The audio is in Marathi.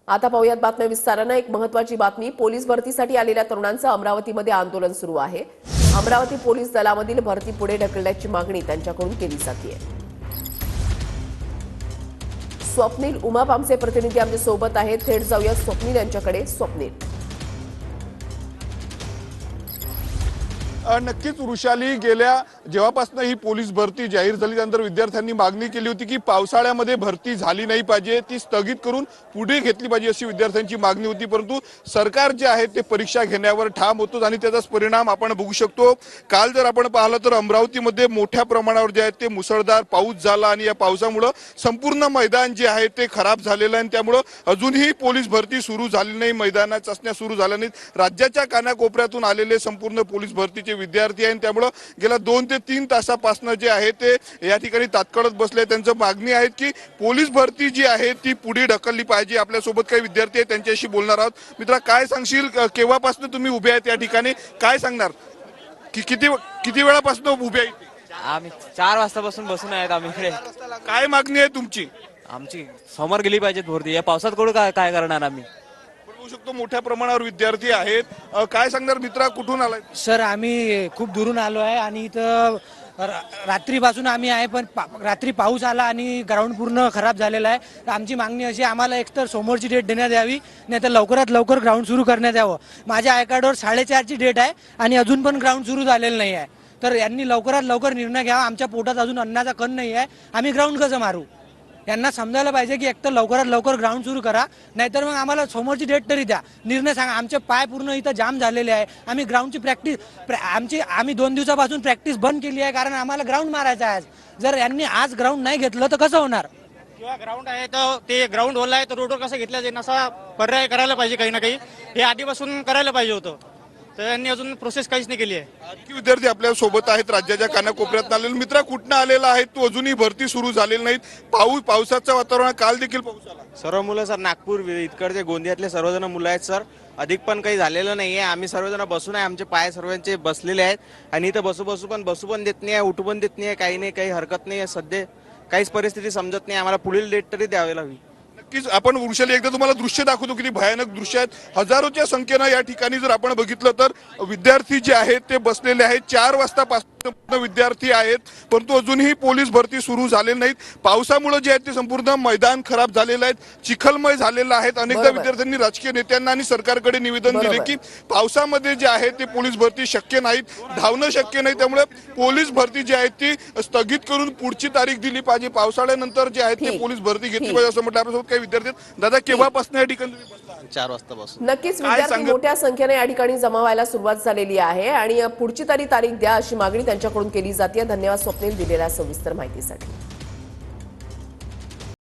आता पाहूयात बातम्या विस्ताराने। एक महत्त्वाची बातमी, पोलीस भरतीसाठी आलेल्या तरुणांचं अमरावतीमध्ये आंदोलन सुरू आहे। अमरावती पोलीस दलामधील भरती पुढे ढकलण्याची मागणी त्यांच्याकडून केली जाते। स्वप्नील उमाप आमचे प्रतिनिधी आमच्या सोबत आहेत, थेट जाऊया स्वप्नील यांच्याकडे। स्वप्नील, नक्कीच वृषाली, गेल्या जेव्हापासून ही पोलीस भरती जाहीर झाली त्यानंतर विद्यार्थ्यांनी मागणी केली होती की पावसाळ्यामध्ये भरती झाली नाही पाहिजे, ती स्थगित करून पुढे घेतली पाहिजे अशी विद्यार्थ्यांची मागणी होती। परंतु सरकार जे आहे ते परीक्षा घेण्यावर ठाम होतं आणि त्याचाच परिणाम आपण बघू शकतो। काल जर आपण पाहिलं तर अमरावतीमध्ये मोठ्या प्रमाणावर जे आहे ते मुसळधार पाऊस झाला आणि या पावसामुळे संपूर्ण मैदान जे आहे ते खराब झालेलं आहे आणि त्यामुळे अजूनही पोलीस भरती सुरू झाली नाही, मैदानात चाचण्या सुरू झाल्या नाहीत। राज्याच्या कानाकोपऱ्यातून आलेले संपूर्ण पोलीस भरतीचे विद्यार्थी आहेत, त्यामुळे गेल्या 2 ते 3 तासापासून जे आहे ते या ठिकाणी तात्काळत बसले। त्यांचं मागणी आहे की पोलीस भरती जी आहे ती पुढे ढकलली पाहिजे। आपल्या सोबत काही विद्यार्थी आहेत, त्यांच्याशी बोलणार आहोत। मित्रा, काय सांगशील, केव्हापासून तुम्ही उभे आहेत या ठिकाणी, काय सांगणार की किती वेळापासून उभे आहेत? आम्ही 4 वाजतापासून बसून आहेत आम्ही इकडे। काय मागणी आहे तुमची? आमची समोर गेली पाहिजेत भरती, या पावसात कुठं काय करणार आम्ही? बघू शकतो मोठ्या प्रमाणावर विद्यार्थी आहेत, काय सांगणार मित्रा, कुठून आलाय? सर, आम्ही खूप दुरून आलो आहे आणि इथं रात्रीपासून आम्ही आहे, पण रात्री पाऊस आला आणि ग्राउंड पूर्ण खराब झालेला आहे। तर आमची मागणी अशी, आम्हाला एकतर समोरची डेट देण्यात यावी, नाही तर लवकरात लवकर ग्राउंड सुरू करण्यात यावं। माझ्या आय कार्डवर 4:30ची डेट आहे आणि अजून पण ग्राउंड सुरू झालेलं नाही आहे। तर यांनी लवकरात लवकर निर्णय घ्यावा। आमच्या पोटात अजून अन्नाचा कण नाही आहे, आम्ही ग्राउंड कसं मारू? यांना समजायला पाहिजे की एकतर लवकरात लवकर ग्राउंड सुरू करा, नाहीतर मग आम्हाला समोरची डेट तरी द्या, निर्णय सांगा। आमचे पाय पूर्ण इथं जाम झालेले आहे। आम्ही ग्राउंडची आम्ही 2 दिवसापासून प्रॅक्टिस बंद केली आहे, कारण आम्हाला ग्राउंड मारायचा आहे। जर यांनी आज ग्राउंड नाही घेतलं तर कसं होणार? किंवा ग्राउंड आहे तर ते ग्राउंड ओला आहे तर रोडवर कसं घेतलं जाईल असा पर्याय करायला पाहिजे, काही ना काही हे आधीपासून करायला पाहिजे होतं। तर यांनी अजून प्रोसेस काहीच नाही केली आहे। आणखी विद्यार्थी आपल्या सोबत आहेत, राज्याच्या कानाकोपऱ्यात आलेले। मित्रा, कुठनं आलेला आहे तू? अजूनही भरती सुरू झालेली नाहीत, पावसाचं वातावरण, काल देखील पाऊस आला। सर्व मुलं सर नागपूर इकडचे गोंदियातले सर्वजण मुलं आहेत सर, अधिक पण काही झालेलं नाहीये। आम्ही सर्वजण बसून आहे, आमचे पाय सर्वांचे बसलेले आहेत आणि इथं बसू पण देत नाही, उठू पण देत नाही, काही नाही, काही हरकत नाही आहे। सध्या काहीच परिस्थिती समजत नाही, आम्हाला पुढील डेट तरी द्यावी लागली। नक्कीच आपण वृषाली एकदा तुम्हाला दृश्य दाखवतो, किती भयानक दृश्य आहेत। हजारोच्या संख्येनं या ठिकाणी जर आपण बघितलं तर विद्यार्थी जे आहेत ते बसलेले आहेत। 4 वाजतापासून विद्यार्थी आहेत, परंतु अजूनही पोलीस भरती सुरू झालेली नाहीत। पावसामुळे जे आहे ते संपूर्ण मैदान खराब झालेलं आहे, चिखलमय झालेलं आहे। अनेकदा विद्यार्थ्यांनी राजकीय नेत्यांना आणि सरकारकडे निवेदन दिले की पावसामध्ये जे आहे ते पोलीस भरती शक्य नाहीत, धावणं शक्य नाही, त्यामुळे पोलीस भरती जी आहे ती स्थगित करून पुढची तारीख दिली पाहिजे, पावसाळ्यानंतर जे आहे ते पोलीस भरती घेतली पाहिजे असं म्हटलं। आपल्यासोबत काही विद्यार्थी आहेत। दादा, केव्हापासून या ठिकाणी तुम्ही बसला? 4 वाजतापासून। नक्कीच विद्यार्थी मोठ्या संख्येने या ठिकाणी जमा व्हायला सुरुवात झालेली आहे आणि पुढची तारीख द्या अशी मागणी त्यांच्याकडून केली जाते। धन्यवाद स्वप्नील, दिलेल्या सविस्तर माहितीसाठी।